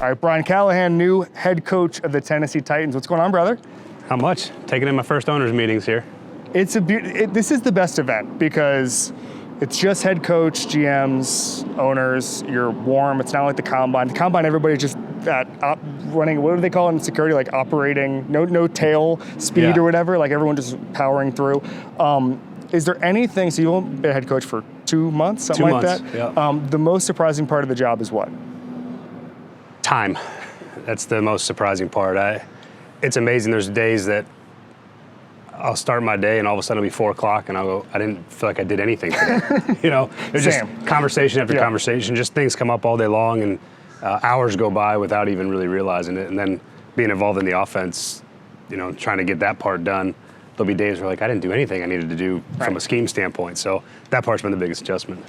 All right, Brian Callahan, new head coach of the Tennessee Titans. What's going on, brother? How much? Taking in my first owners meetings here. This is the best event because it's just head coach, GMs, owners. You're warm. It's not like the combine. The combine, everybody's just running. What do they call it in security? Like operating, no tail speed or whatever. Like everyone just powering through. Is there anything? So you've been a head coach for 2 months, something like that. Yeah. The most surprising part of the job is what? Time. That's the most surprising part. It's amazing. There's days that I'll start my day and all of a sudden it'll be 4 o'clock and I'll go, I didn't feel like I did anything today. There's just conversation after conversation, just things come up all day long and hours go by without even really realizing it. And then being involved in the offense, trying to get that part done, there'll be days where like I didn't do anything I needed to do from a scheme standpoint. So that part's been the biggest adjustment.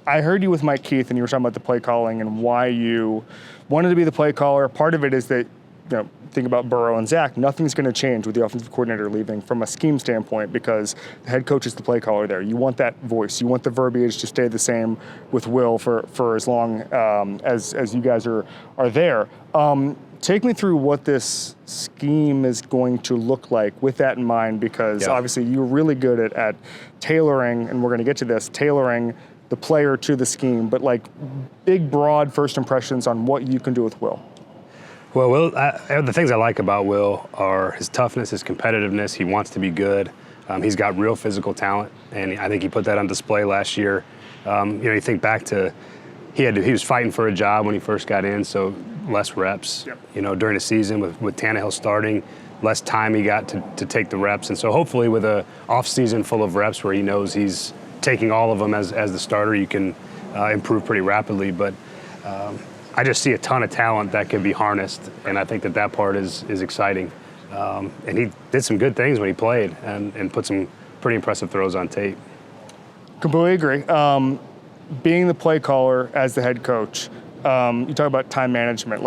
I heard you with Mike Keith and you were talking about the play calling and why you wanted to be the play caller. Part of it is that, think about Burrow and Zach, nothing's going to change with the offensive coordinator leaving from a scheme standpoint because the head coach is the play caller there. You want that voice. You want the verbiage to stay the same with Will for as long as you guys are there. Take me through what this scheme is going to look like with that in mind because obviously you're really good at tailoring, and we're going to get to this, tailoring the player to the scheme, but like big, broad first impressions on what you can do with Will. Well, Will, the things I like about Will are his toughness, his competitiveness. He wants to be good. He's got real physical talent, and I think he put that on display last year. You think back to he was fighting for a job when he first got in, so less reps. Yep. During the season with Tannehill starting, less time he got to take the reps, and so hopefully with a off season full of reps where he knows he's taking all of them as the starter, you can improve pretty rapidly. But I just see a ton of talent that can be harnessed, and I think that part is exciting. And he did some good things when he played and put some pretty impressive throws on tape. Completely agree. Being the play caller as the head coach, you talk about time management.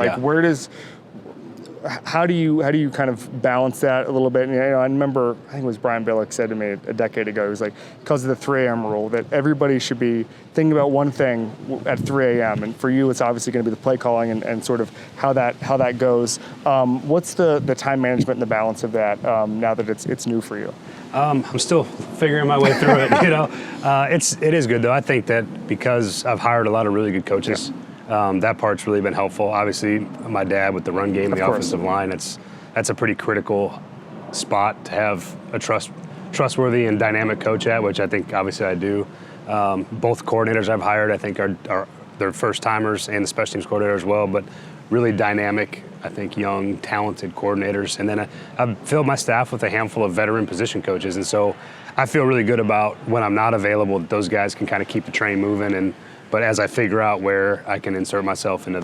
How do you kind of balance that a little bit? And, I remember, I think it was Brian Billick said to me a decade ago, he was like, because of the 3 a.m. rule, that everybody should be thinking about one thing at 3 a.m. And for you, it's obviously going to be the play calling and sort of how that goes. What's the time management and the balance of that now that it's new for you? I'm still figuring my way through it. It is good though. I think that because I've hired a lot of really good coaches. That part's really been helpful. Obviously, my dad with the run game and the offensive line, that's a pretty critical spot to have a trustworthy and dynamic coach at, which I think obviously I do. Both coordinators I've hired, I think, are they're first-timers and the special teams coordinator as well, but really dynamic, I think, young, talented coordinators. And then I've filled my staff with a handful of veteran position coaches, and so I feel really good about when I'm not available, those guys can kind of keep the train moving. But as I figure out where I can insert myself into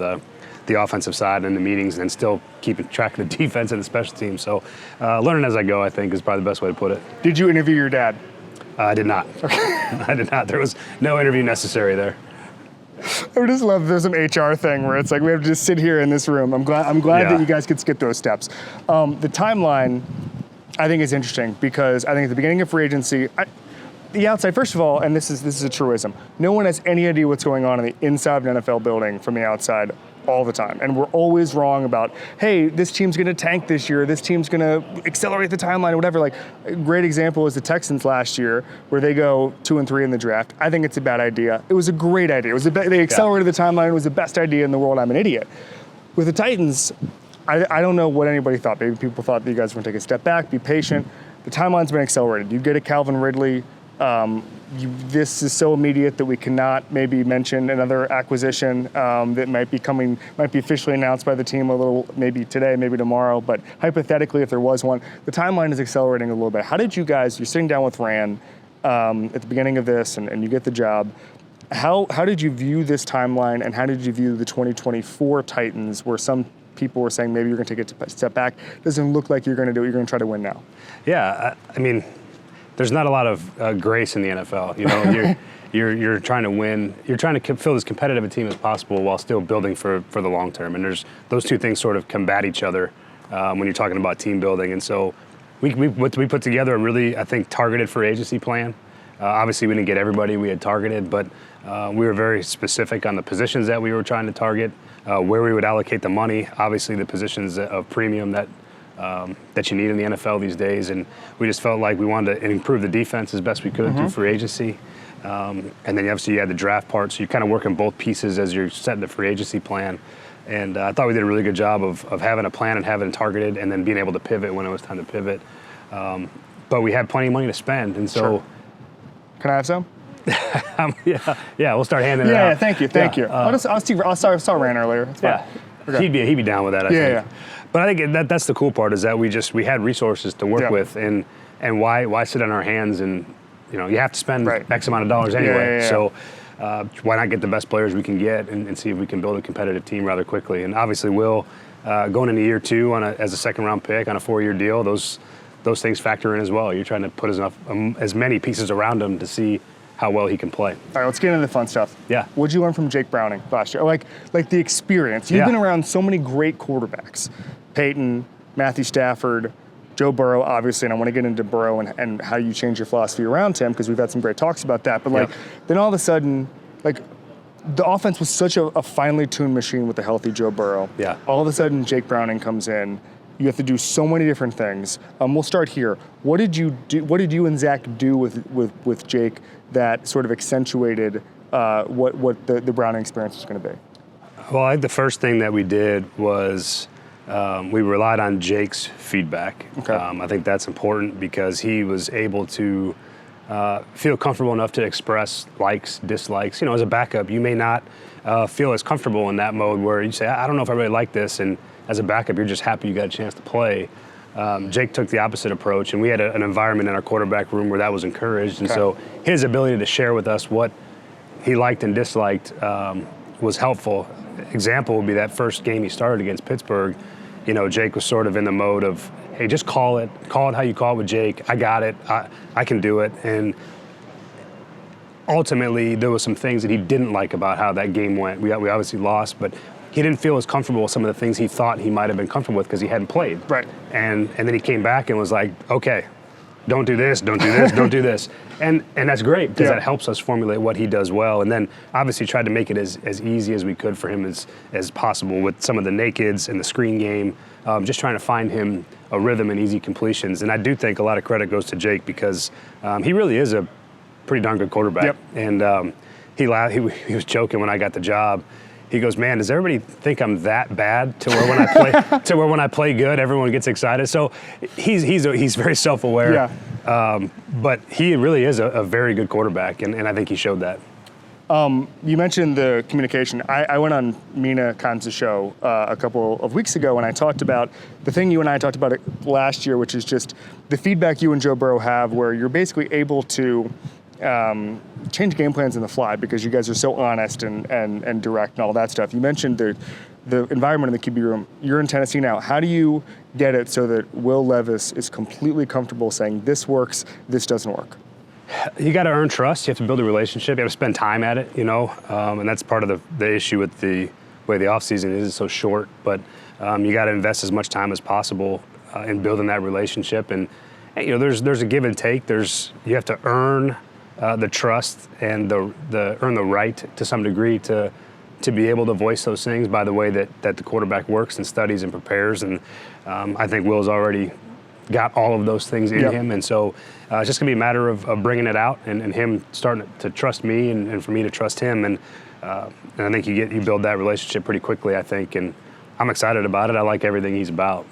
the offensive side and the meetings and still keeping track of the defense and the special teams. So learning as I go, I think, is probably the best way to put it. Did you interview your dad? I did not. Okay. I did not. There was no interview necessary there. I just love there's some HR thing where it's like we have to just sit here in this room. I'm glad that you guys could skip those steps. The timeline, I think, is interesting because I think at the beginning of free agency, the outside, first of all, and this is a truism, no one has any idea what's going on in the inside of an NFL building from the outside all the time. And we're always wrong about, hey, this team's going to tank this year, this team's going to accelerate the timeline or whatever. Like, a great example was the Texans last year where they go 2-3 in the draft. I think it's a bad idea. It was a great idea. They accelerated the timeline. It was the best idea in the world. I'm an idiot. With the Titans, I don't know what anybody thought. Maybe people thought that you guys were going to take a step back, be patient. The timeline's been accelerated. You get a Calvin Ridley. This is so immediate that we cannot maybe mention another acquisition that might be officially announced by the team a little, maybe today, maybe tomorrow, but hypothetically if there was one, the timeline is accelerating a little bit. How did you guys, you're sitting down with Rand at the beginning of this and you get the job, how did you view this timeline and how did you view the 2024 Titans where some people were saying maybe you're going to take a step back? Doesn't look like you're going to do it, you're going to try to win now. Yeah, I mean, there's not a lot of grace in the NFL. You're trying to win. You're trying to fill as competitive a team as possible while still building for the long term. And those two things sort of combat each other when you're talking about team building. And so we put together a really, I think, targeted free agency plan. Obviously, we didn't get everybody we had targeted, but We were very specific on the positions that we were trying to target, where we would allocate the money. Obviously, the positions of premium that you need in the NFL these days, and we just felt like we wanted to improve the defense as best we could through free agency. And then obviously you had the draft part, so you're kind of working both pieces as you're setting the free agency plan. And I thought we did a really good job of having a plan and having it targeted, and then being able to pivot when it was time to pivot. But we had plenty of money to spend, and so. Sure. Can I have some? Yeah, we'll start handing it out. Yeah, thank you. I saw Rand earlier. It's fine. Yeah, okay. He'd be down with that. I think. Yeah. But I think that's the cool part, is that we had resources to work with, and why sit on our hands, and you have to spend X amount of dollars anyway. Yeah. So why not get the best players we can get and see if we can build a competitive team rather quickly. And obviously Will, going into year 2 as a second round pick on a 4-year deal, those things factor in as well. You're trying to put as many pieces around him to see how well he can play. All right, let's get into the fun stuff. Yeah. What'd you learn from Jake Browning last year? Like the experience. You've been around so many great quarterbacks. Peyton, Matthew Stafford, Joe Burrow, obviously, and I want to get into Burrow and how you change your philosophy around him, because we've had some great talks about that. But then all of a sudden, the offense was such a finely tuned machine with a healthy Joe Burrow. Yeah. All of a sudden, Jake Browning comes in. You have to do so many different things. We'll start here. What did you do? What did you and Zach do with Jake that sort of accentuated what the Browning experience was going to be? Well, I think the first thing that we did was we relied on Jake's feedback. Okay. I think that's important, because he was able to feel comfortable enough to express likes, dislikes. As a backup, you may not feel as comfortable in that mode where you say, I don't know if I really like this, and as a backup, you're just happy you got a chance to play. Jake took the opposite approach, and we had an environment in our quarterback room where that was encouraged. And so his ability to share with us what he liked and disliked was helpful. Example would be that first game he started against Pittsburgh. Jake was sort of in the mode of, hey, just call it how you call it with Jake. I got it. I can do it. And ultimately, there was some things that he didn't like about how that game went. We obviously lost, but he didn't feel as comfortable with some of the things he thought he might have been comfortable with because he hadn't played. Right. And then he came back and was like, okay, don't do this, don't do this, don't do this. And that's great, because that helps us formulate what he does well. And then obviously tried to make it as easy as we could for him as possible with some of the nakeds and the screen game, just trying to find him a rhythm and easy completions. And I do think a lot of credit goes to Jake, because he really is a pretty darn good quarterback. Yep. And he was joking when I got the job. He goes, man, does everybody think I'm that bad to where when I play good, everyone gets excited? So he's very self-aware. Yeah. But he really is a very good quarterback, and I think he showed that. You mentioned the communication. I went on Mina Kimes' show a couple of weeks ago, and I talked about the thing you and I talked about last year, which is just the feedback you and Joe Burrow have, where you're basically able to change game plans on the fly because you guys are so honest and direct and all that stuff. You mentioned the environment in the QB room. You're in Tennessee now. How do you get it so that Will Levis is completely comfortable saying this works, this doesn't work? You got to earn trust. You have to build a relationship. You have to spend time at it, and that's part of the issue with the way the offseason is. It's so short, but you got to invest as much time as possible in building that relationship. And there's a give and take. You have to earn the trust and earn the right to some degree to be able to voice those things by the way that the quarterback works and studies and prepares. And I think Will's already got all of those things in him. And so it's just going to be a matter of bringing it out and him starting to trust me and for me to trust him. And I think you build that relationship pretty quickly, I think. And I'm excited about it. I like everything he's about.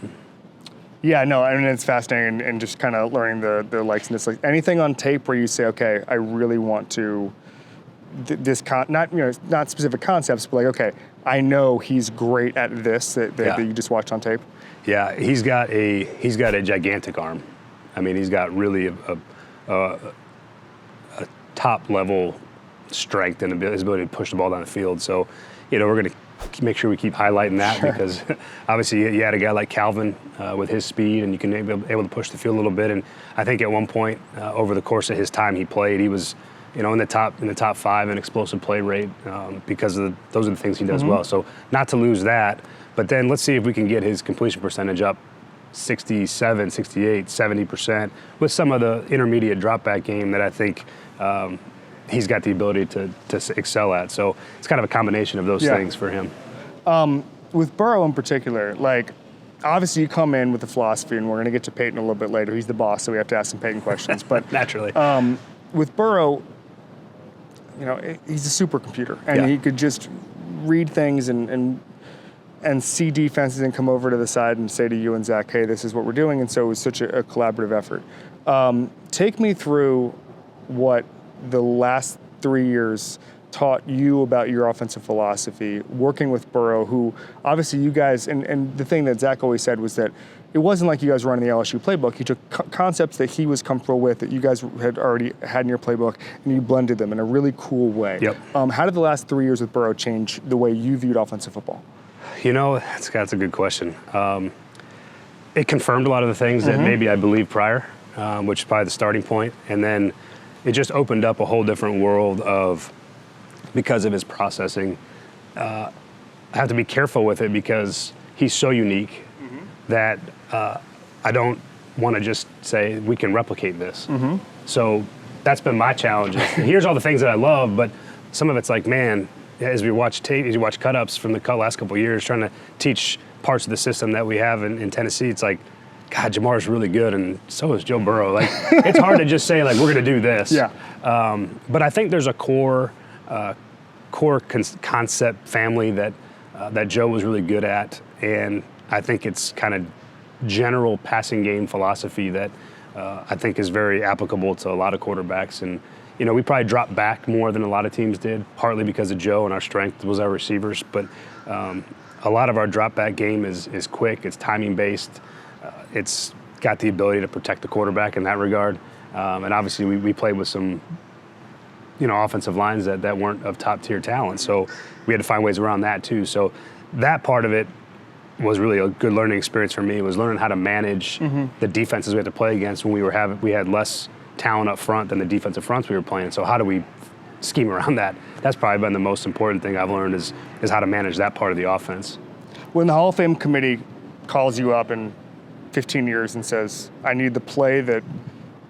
Yeah, no, I mean, it's fascinating and just kind of learning the likes and dislikes. Anything on tape where you say, okay, I really want to, not specific concepts, but like, okay, I know he's great at this that you just watched on tape? Yeah, he's got a gigantic arm. I mean, he's got really a top level strength and his ability to push the ball down the field. So, we're going to make sure we keep highlighting that because obviously you had a guy like Calvin with his speed, and you can be able to push the field a little bit. And I think at one point over the course of his time he played, he was in the top 5 in explosive play rate because those are the things he does well. So not to lose that, but then let's see if we can get his completion percentage up 67, 68, 70% with some of the intermediate drop back game that I think he's got the ability to excel at. So it's kind of a combination of those things for him. With Burrow in particular, like, obviously you come in with the philosophy, and we're going to get to Peyton a little bit later. He's the boss, so we have to ask some Peyton questions. But naturally, with Burrow, you know, he's a supercomputer, and he could just read things and see defenses and come over to the side and say to you and Zach, hey, this is what we're doing. And so it was such a collaborative effort. Take me through what the last 3 years taught you about your offensive philosophy, working with Burrow, who obviously you guys, and the thing that Zach always said was that it wasn't like you guys were running the LSU playbook. He took concepts that he was comfortable with, that you guys had already had in your playbook, and you blended them in a really cool way. Yep. How did the last 3 years with Burrow change the way you viewed offensive football? You know, that's a good question. It confirmed a lot of the things that maybe I believed prior, which is probably the starting point. And then it just opened up a whole different world because of his processing. I have to be careful with it because he's so unique that I don't want to just say we can replicate this. So that's been my challenge. Here's all the things that I love, but some of it's like, man, as we watch tape, as you watch cut-ups from the last couple of years, trying to teach parts of the system that we have in Tennessee, it's like, God, Jamar's really good, and so is Joe Burrow. Like, it's hard to just say, like, we're going to do this. But I think there's a core concept family that Joe was really good at, and I think it's kind of general passing game philosophy that I think is very applicable to a lot of quarterbacks. And you know, we probably dropped back more than a lot of teams did, partly because of Joe, and our strength was our receivers. But a lot of our drop back game is quick. It's timing based. It's got the ability to protect the quarterback in that regard. And obviously, we played with some, you know, offensive lines that weren't of top tier talent. So we had to find ways around that too. So that part of it was really a good learning experience for me. Was learning how to manage the defenses we had to play against when we had less talent up front than the defensive fronts we were playing. So how do we scheme around that? That's probably been the most important thing I've learned is how to manage that part of the offense. When the Hall of Fame committee calls you up in 15 years and says, I need the play that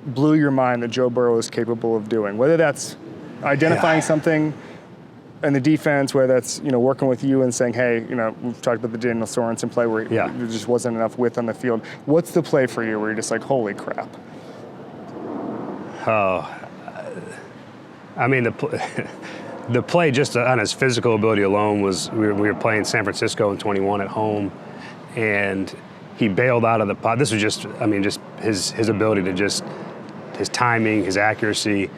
blew your mind that Joe Burrow is capable of doing, whether that's identifying something in the defense, whether that's, you know, working with you and saying, hey, you know, we've talked about the Daniel Sorensen play where there just wasn't enough width on the field. What's the play for you where you're just like, holy crap? Oh, I mean, the play just on his physical ability alone was we were playing San Francisco in 21 at home, and he bailed out of the pot. This was just his ability to just his timing, his accuracy.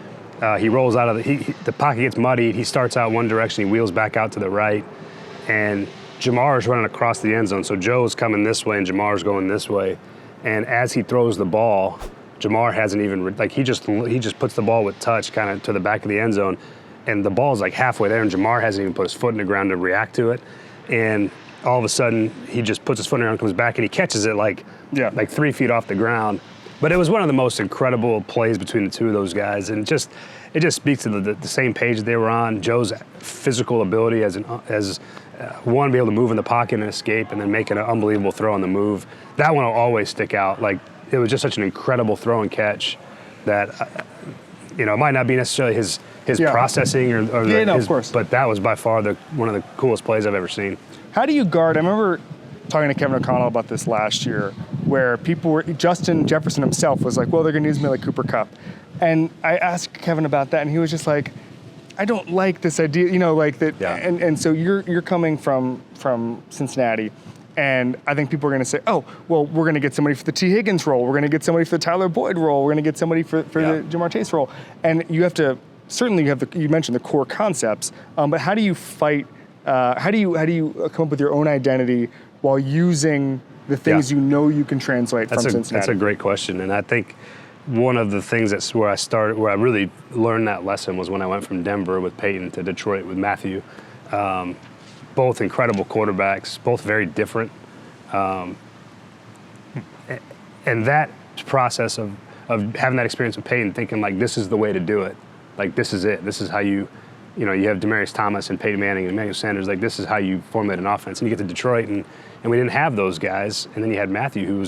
He rolls out of the pocket gets muddied. He starts out one direction, he wheels back out to the right, and Jamar's running across the end zone. So Joe's coming this way and Jamar's going this way, and as he throws the ball, Jamar hasn't even, like, he just puts the ball with touch kind of to the back of the end zone, and the ball's like halfway there, and Jamar hasn't even put his foot in the ground to react to it. And all of a sudden, he just puts his foot in the ground, comes back, and he catches it like 3 feet off the ground. But it was one of the most incredible plays between the two of those guys, and it just speaks to the same page they were on. Joe's physical ability as one, be able to move in the pocket and escape, and then make an unbelievable throw on the move. That one will always stick out. Like, it was just such an incredible throw and catch that, you know, it might not be necessarily his processing of course. But that was by far one of the coolest plays I've ever seen. How do you guard? I remember talking to Kevin O'Connell about this last year, where Justin Jefferson himself was like, well, they're going to use me like Cooper Kupp. And I asked Kevin about that, and he was just like, I don't like this idea, you know, like that. Yeah. And so you're coming from Cincinnati, and I think people are going to say, oh, well, we're going to get somebody for the T. Higgins role. We're going to get somebody for the Tyler Boyd role. We're going to get somebody for the Jamar Chase role. And you have to, certainly you mentioned the core concepts, but how do you fight, how do you come up with your own identity while using the things you know you can translate from Cincinnati? That's a great question. And I think one of the things where I really learned that lesson was when I went from Denver with Peyton to Detroit with Matthew. Both incredible quarterbacks, both very different. And that process of having that experience with Peyton, thinking like, this is the way to do it. Like, this is it. This is how you have Demaryius Thomas and Peyton Manning and Emmanuel Sanders. Like, this is how you formulate an offense. And you get to Detroit, and we didn't have those guys. And then you had Matthew, who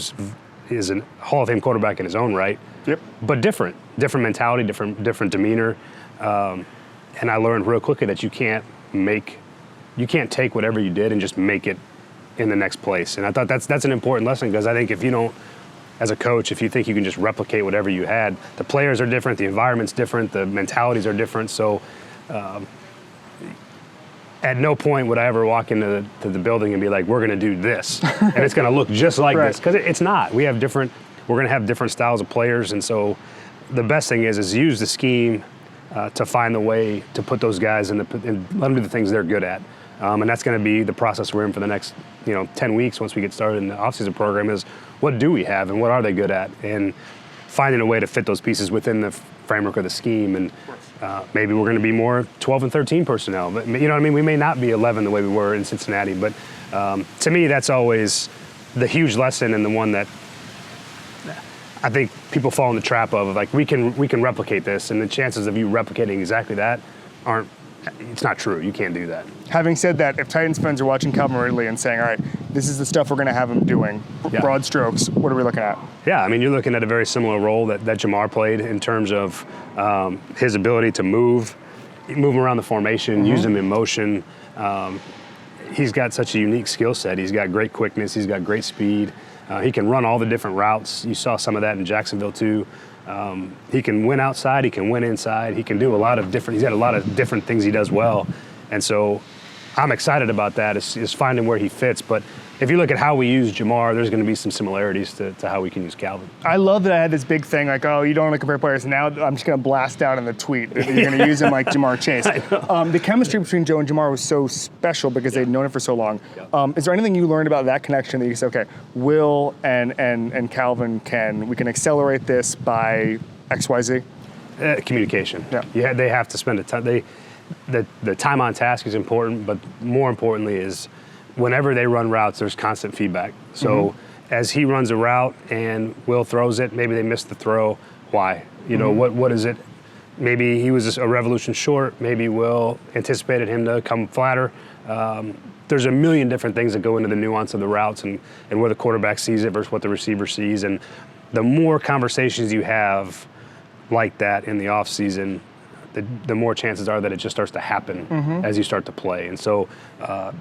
is a Hall of Fame quarterback in his own right. Yep. But different mentality, different demeanor. And I learned real quickly that you can't take whatever you did and just make it in the next place. And I thought that's an important lesson, because I think if you don't, as a coach, if you think you can just replicate whatever you had, the players are different, the environment's different, the mentalities are different. So at no point would I ever walk into the building and be like, we're going to do this, and it's going to look just like this, because it's not. We're going to have different styles of players, and so the best thing is use the scheme to find the way to put those guys and let them do the things they're good at. And that's going to be the process we're in for the next 10 weeks once we get started in the offseason program, is what do we have and what are they good at, and finding a way to fit those pieces within the framework of the scheme. And maybe we're going to be more 12 and 13 personnel, but you know what I mean? We may not be 11 the way we were in Cincinnati, but to me that's always the huge lesson, and the one that I think people fall in the trap of like, we can replicate this, and the chances of you replicating exactly that it's not true. You can't do that. Having said that, if Titans fans are watching Calvin Ridley and saying, all right, this is the stuff we're going to have him doing, broad strokes, what are we looking at? Yeah, I mean, you're looking at a very similar role that Jamar played in terms of his ability to move him around the formation, use him in motion. He's got such a unique skill set. He's got great quickness. He's got great speed. He can run all the different routes. You saw some of that in Jacksonville too. He can win outside. He can win inside. He can do he's got a lot of different things he does well. And so I'm excited about that, is finding where he fits. But if you look at how we use Jamar, there's going to be some similarities to how we can use Calvin. I love that I had this big thing like, oh, you don't want to compare players. Now I'm just going to blast out in the tweet that you're going to use him like Jamar Chase. The chemistry between Joe and Jamar was so special because they'd known it for so long. Is there anything you learned about that connection that you say, okay, Will and Calvin we can accelerate this by XYZ? Communication. Yeah, they have to spend a time. The time on task is important, but more importantly is whenever they run routes, there's constant feedback. So as he runs a route and Will throws it, maybe they missed the throw. Why? What is it? Maybe he was a revolution short. Maybe Will anticipated him to come flatter. There's a million different things that go into the nuance of the routes and where the quarterback sees it versus what the receiver sees. And the more conversations you have like that in the offseason, the more chances are that it just starts to happen as you start to play. And so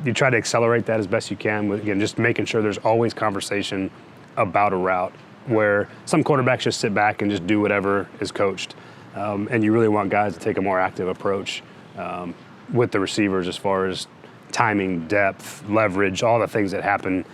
you try to accelerate that as best you can with, again, just making sure there's always conversation about a route, where some quarterbacks just sit back and just do whatever is coached. And you really want guys to take a more active approach with the receivers as far as timing, depth, leverage, all the things that happen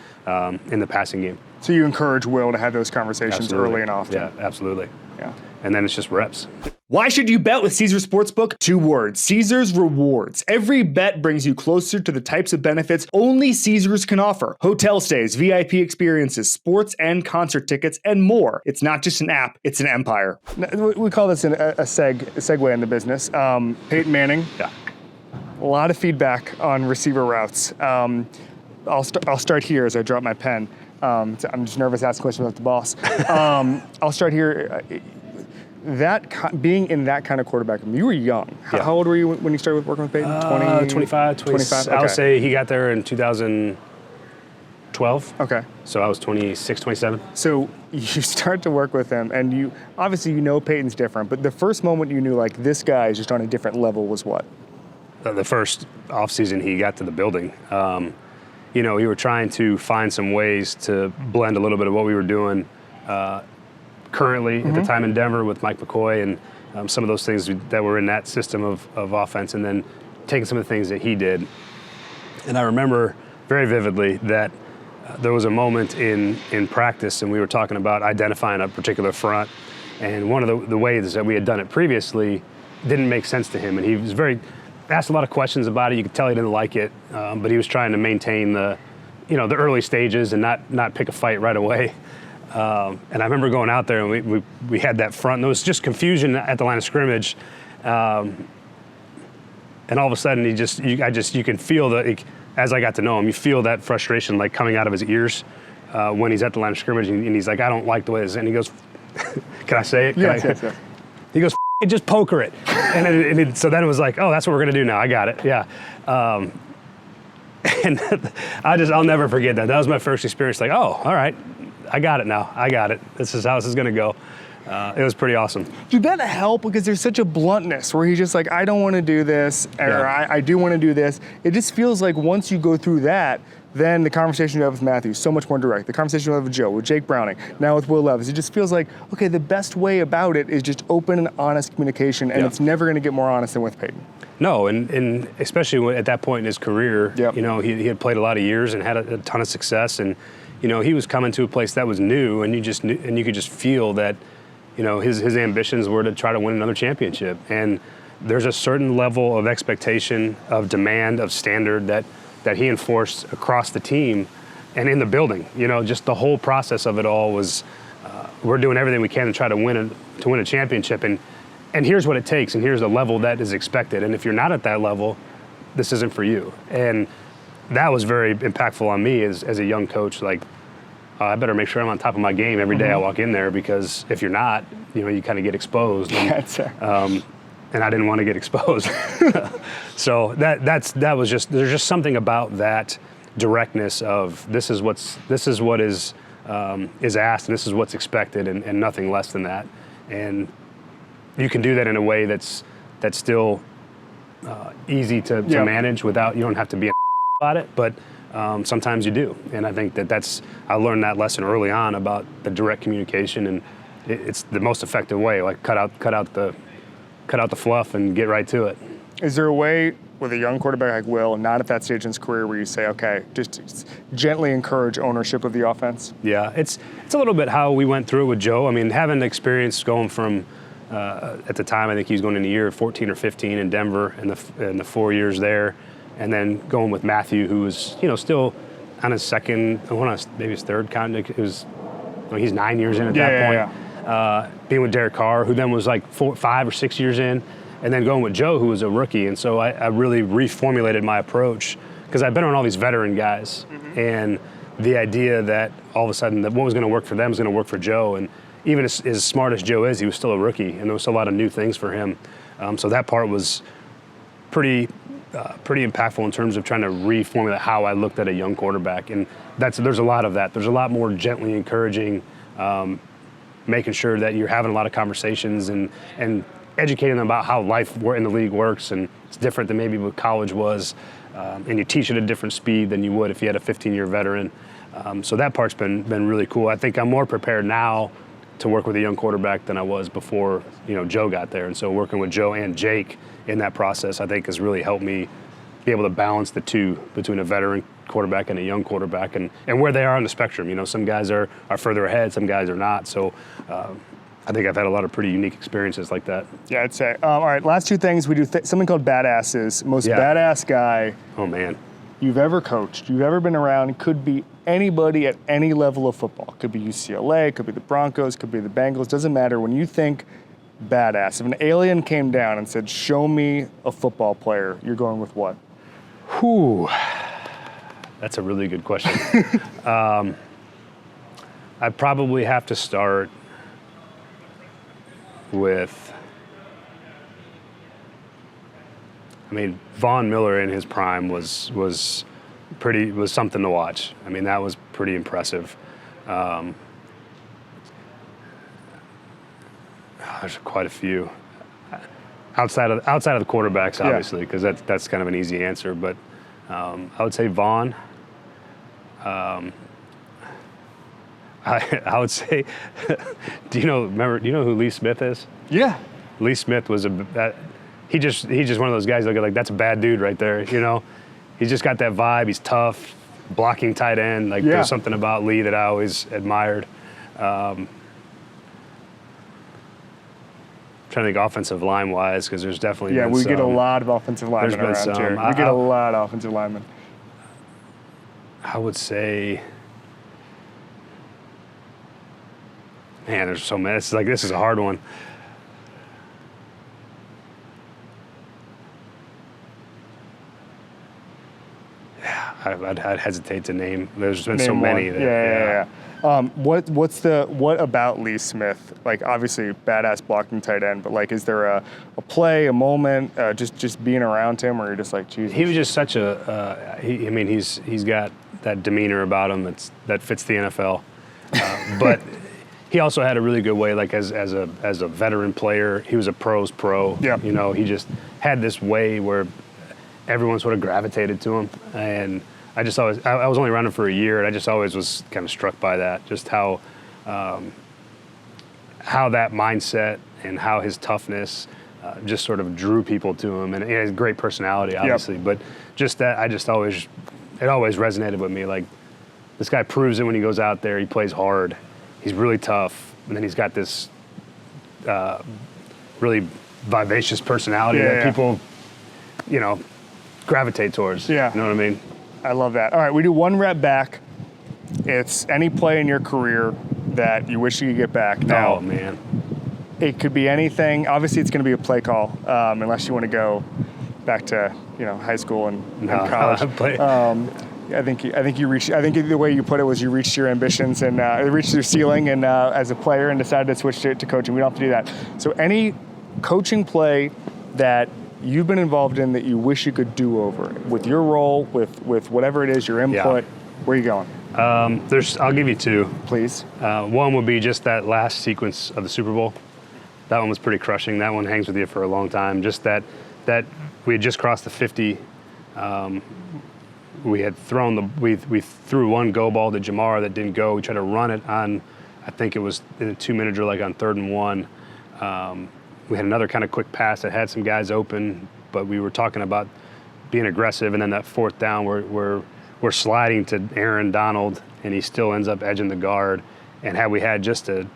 in the passing game. So you encourage Will to have those conversations early and often? Yeah, absolutely. Yeah. And then it's just reps. Why should you bet with Caesars Sportsbook? 2 words: Caesars Rewards. Every bet brings you closer to the types of benefits only Caesars can offer. Hotel stays, VIP experiences, sports and concert tickets, and more. It's not just an app, it's an empire. We call this a segue in the business. Peyton Manning. Yeah. A lot of feedback on receiver routes. I'll start here as I drop my pen. I'm just nervous asking questions about the boss. I'll start here. Being in that kind of quarterback, you were young. How old were you when you started working with Peyton? 25. Okay. I would say he got there in 2012. Okay. So I was 26, 27. So you start to work with him, and you obviously Peyton's different, but the first moment you knew like this guy is just on a different level was what? The first offseason he got to the building. We were trying to find some ways to blend a little bit of what we were doing currently at the time in Denver with Mike McCoy and some of those things that were in that system of offense, and then taking some of the things that he did. And I remember very vividly that there was a moment in practice, and we were talking about identifying a particular front, and one of the ways that we had done it previously didn't make sense to him, and he was asked a lot of questions about it. You could tell he didn't like it, but he was trying to maintain the early stages and not pick a fight right away. And I remember going out there and we had that front, and there was just confusion at the line of scrimmage. And all of a sudden you can feel as I got to know him, you feel that frustration like coming out of his ears when he's at the line of scrimmage, and he's like, I don't like the way this is. And he goes, can I say it? Yes. He goes, just poker it. So then it was like, oh, that's what we're going to do now. I got it. Yeah. And I'll never forget that. That was my first experience. Like, oh, all right. I got it now. I got it. This is how this is going to go. it was pretty awesome. Did that help? Because there's such a bluntness where he's just like, I don't want to do this, or I do want to do this. It just feels like once you go through that, then the conversation you have with Matthew is so much more direct. The conversation you have with Joe, with Jake Browning, now with Will Levis, it just feels like, okay, the best way about it is just open and honest communication, and it's never going to get more honest than with Peyton. No, and especially at that point in his career, Yep. you know, he had played a lot of years and had a ton of success, and you know, he was coming to a place that was new, and you could just feel that, you know, his ambitions were to try to win another championship, and there's a certain level of expectation, of demand, of standard that he enforced across the team and in the building. You know, just the whole process of it all was, we're doing everything we can to try to win a championship, and here's what it takes, and here's the level that is expected, and if you're not at that level, this isn't for you. And that was very impactful on me as a young coach. Like, I better make sure I'm on top of my game every day I walk in there, because if you're not, you know, you kind of get exposed. And, and I didn't want to get exposed. So that was just, there's just something about that directness of this is what is asked, and this is what's expected, and nothing less than that. And you can do that in a way that's still easy to manage without, you don't have to be about it, but sometimes you do. And I think I learned that lesson early on about the direct communication, and it's the most effective way. Like cut out the fluff and get right to it. Is there a way with a young quarterback like Will, not at that stage in his career, where you say, okay, just gently encourage ownership of the offense? Yeah, it's a little bit how we went through it with Joe. I mean, having the experience going from at the time, I think he was going in a year 14 or 15 in Denver, and the 4 years there, and then going with Matthew, who was, you know, still on his second, maybe his third contract. He's 9 years in at that point. Being with Derek Carr, who then was like 5 or 6 years in, and then going with Joe, who was a rookie. And so I really reformulated my approach, because I've been around all these veteran guys, and the idea that all of a sudden that what was going to work for them is going to work for Joe. And even as smart as Joe is, he was still a rookie, and there was still a lot of new things for him. So that part was pretty impactful in terms of trying to reformulate how I looked at a young quarterback. And there's a lot of that. There's a lot more gently encouraging, making sure that you're having a lot of conversations and educating them about how life in the league works, and it's different than maybe what college was, and you teach at a different speed than you would if you had a 15-year veteran. So that part's been really cool. I think I'm more prepared now to work with a young quarterback than I was before, you know, Joe got there. And so working with Joe and Jake in that process, I think, has really helped me be able to balance the two between a veteran quarterback and a young quarterback, and where they are on the spectrum. You know, some guys are further ahead, some guys are not. So I think I've had a lot of pretty unique experiences like that. Yeah, I'd say. All right, last two things. We do something called Badasses. Most badass guy you've ever coached, you've ever been around. Could be anybody at any level of football. Could be UCLA, could be the Broncos, could be the Bengals. Doesn't matter. When you think badass, if an alien came down and said, show me a football player, you're going with what? Whew. That's a really good question. I'd probably have to start with, I mean, Von Miller in his prime was something to watch. I mean, that was pretty impressive. There's quite a few outside of the quarterbacks, obviously, because that's kind of an easy answer. But I would say Von. I would say, do you know who Lee Smith is? Yeah. Lee Smith was he's just one of those guys that like, that's a bad dude right there, you know? He's just got that vibe. He's tough, blocking tight end. Like, there's something about Lee that I always admired. Trying to think offensive line wise, because there's definitely been we get a lot of offensive linemen around here. We get a lot of offensive linemen. I would say, man, there's so many. It's like, this is a hard one. Yeah, I'd hesitate to name. There's been so many. What about Lee Smith? Like, obviously, badass blocking tight end, but like, is there a play, a moment, just being around him, or you're just like, Jesus? He was just such a. He's got that demeanor about him that fits the NFL, but he also had a really good way, like as a veteran player, he was a pro's pro. Yeah. You know, he just had this way where everyone sort of gravitated to him. And I just always, I was only around him for a year, and I just always was kind of struck by that, just how that mindset and how his toughness just sort of drew people to him. And he has a great personality, obviously, but just that, it always resonated with me. Like, this guy proves it when he goes out there. He plays hard. He's really tough. And then he's got this really vivacious personality that people, you know, gravitate towards. Yeah. You know what I mean? I love that. All right, we do one rep back. It's any play in your career that you wish you could get back. Now, Oh, man. it could be anything. Obviously, it's going to be a play call, unless you want to go back to, you know, high school and college. I think you reached. I think the way you put it was you reached your ambitions and reached your ceiling, and as a player, and decided to switch to coaching. We don't have to do that. So, any coaching play that you've been involved in that you wish you could do over with your role, with whatever it is, your input. Where are you going? I'll give you two. Please. One would be just that last sequence of the Super Bowl. That one was pretty crushing. That one hangs with you for a long time. Just that we had just crossed the 50. We had we threw one go ball to Jamar that didn't go. We tried to run it on, I think it was in a 2-minute drill, like on 3rd and 1. We had another kind of quick pass that had some guys open, but we were talking about being aggressive. And then that 4th down, we're sliding to Aaron Donald, and he still ends up edging the guard. And had we had just a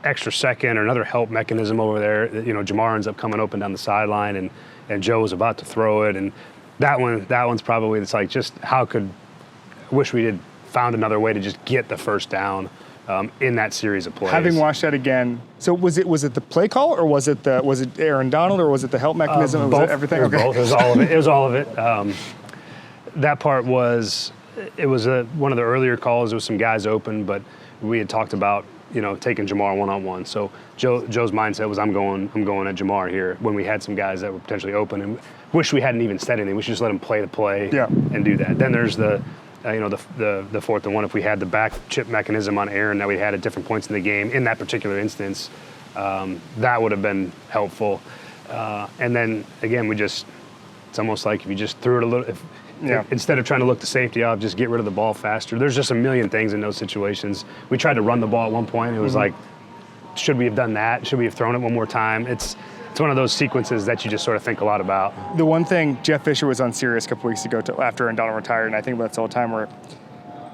extra second or another help mechanism over there, you know, Jamar ends up coming open down the sideline, and Joe was about to throw it. And that one's probably, it's like, just I wish we had found another way to just get the first down in that series of plays. Having watched that again, so was it the play call, or was it Aaron Donald, or was it the help mechanism? Both. Was it everything? It was both. It was all of it. It was all of it. That part was one of the earlier calls. There was some guys open, but we had talked about, you know, taking Jamar one-on-one. So Joe's mindset was, I'm going at Jamar here, when we had some guys that were potentially open, and wish we hadn't even said anything. We should just let him play the play and do that. Then there's the 4th and 1. If we had the back chip mechanism on Aaron that we had at different points in the game in that particular instance, that would have been helpful. And then again, it's almost like if you just threw it a little, instead of trying to look the safety off, just get rid of the ball faster. There's just a million things in those situations. We tried to run the ball at one point. It was like, should we have done that? Should we have thrown it one more time? It's one of those sequences that you just sort of think a lot about. The one thing, Jeff Fisher was on Sirius a couple weeks ago after Aaron Donald retired, and I think about this all the time, where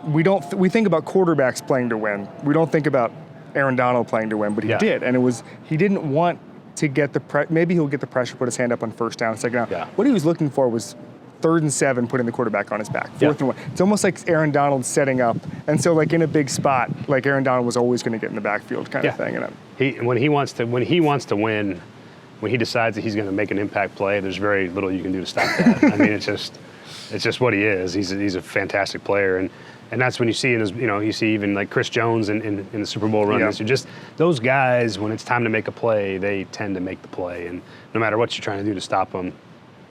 we think about quarterbacks playing to win. We don't think about Aaron Donald playing to win, but he did, and he didn't want to get maybe he'll get the pressure, put his hand up on 1st down, 2nd down. Yeah. What he was looking for was 3rd and 7, putting the quarterback on his back. 4th and 1. It's almost like Aaron Donald setting up, and so like in a big spot, like Aaron Donald was always going to get in the backfield kind of thing. And when he wants to win, when he decides that he's going to make an impact play, there's very little you can do to stop that. I mean, it's just what he is. He's a fantastic player, and that's when you see you see even like Chris Jones in the Super Bowl run. So just those guys, when it's time to make a play, they tend to make the play, and no matter what you're trying to do to stop them,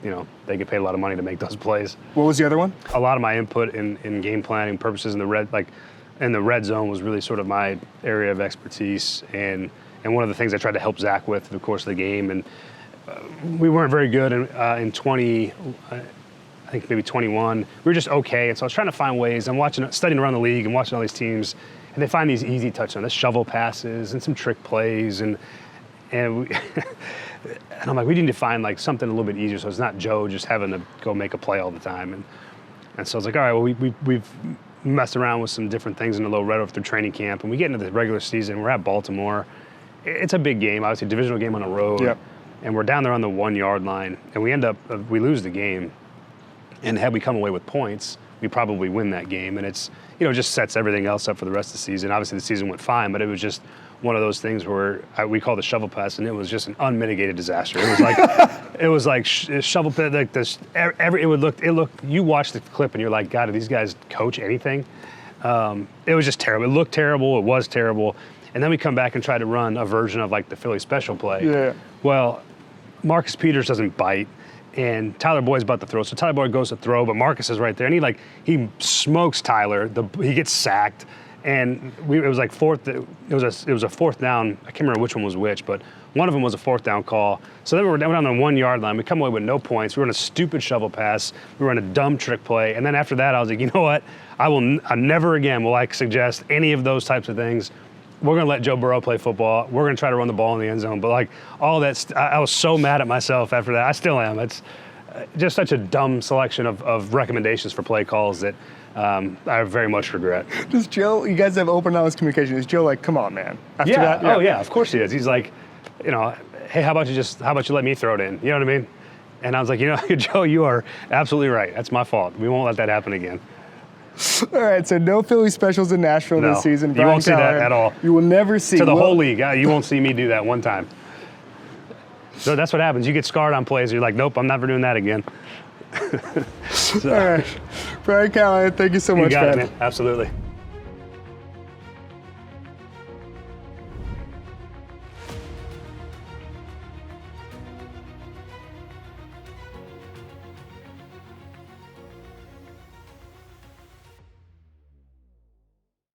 you know, they get paid a lot of money to make those plays. What was the other one? A lot of my input in game planning purposes in the red zone was really sort of my area of expertise, and one of the things I tried to help Zach with through the course of the game. And we weren't very good in 20, I think maybe 21. We were just okay, and so I was trying to find ways. I'm studying around the league and watching all these teams, and they find these easy touchdowns, shovel passes and some trick plays, and I'm like, we need to find like something a little bit easier, so it's not Joe just having to go make a play all the time. And so I was like, all right, well, we've messed around with some different things in the low red through training camp, and we get into the regular season. We're at Baltimore. It's a big game, obviously, divisional game on the road, and we're down there on the 1-yard line, and we lose the game. And had we come away with points, we probably win that game, and it's, you know, just sets everything else up for the rest of the season. Obviously, the season went fine, but it was just one of those things where we call the shovel pass, and it was just an unmitigated disaster. It was like shovel pit, like this. You watch the clip, and you're like, God, do these guys coach anything? It was just terrible. It looked terrible. It was terrible. And then we come back and try to run a version of like the Philly special play. Yeah. Well, Marcus Peters doesn't bite, and Tyler Boyd's about to throw. So Tyler Boyd goes to throw, but Marcus is right there, and he smokes Tyler. He gets sacked, and it was like fourth. It was a fourth down. I can't remember which one was which, but one of them was a fourth down call. So then we were down on the 1 yard line. We come away with no points. We were on a stupid shovel pass. We were on a dumb trick play. And then after that, I was like, you know what? I never again will I suggest any of those types of things. We're going to let Joe Burrow play football. We're going to try to run the ball in the end zone. But like all that, I was so mad at myself after that. I still am. It's just such a dumb selection of recommendations for play calls that I very much regret. Does Joe, you guys have open, honest communication. Is Joe like, come on, man? After Yeah. that? Oh, yeah. Of course he is. He's like, you know, hey, how about you let me throw it in? You know what I mean? And I was like, you know, Joe, you are absolutely right. That's my fault. We won't let that happen again. All right, so no Philly specials in Nashville this season. You won't see that at all. You will never see. To the whole league, you won't see me do that one time. So that's what happens. You get scarred on plays. You're like, nope, I'm never doing that again. All right. Brian Callahan, thank you so much, You got man. it, man. Absolutely.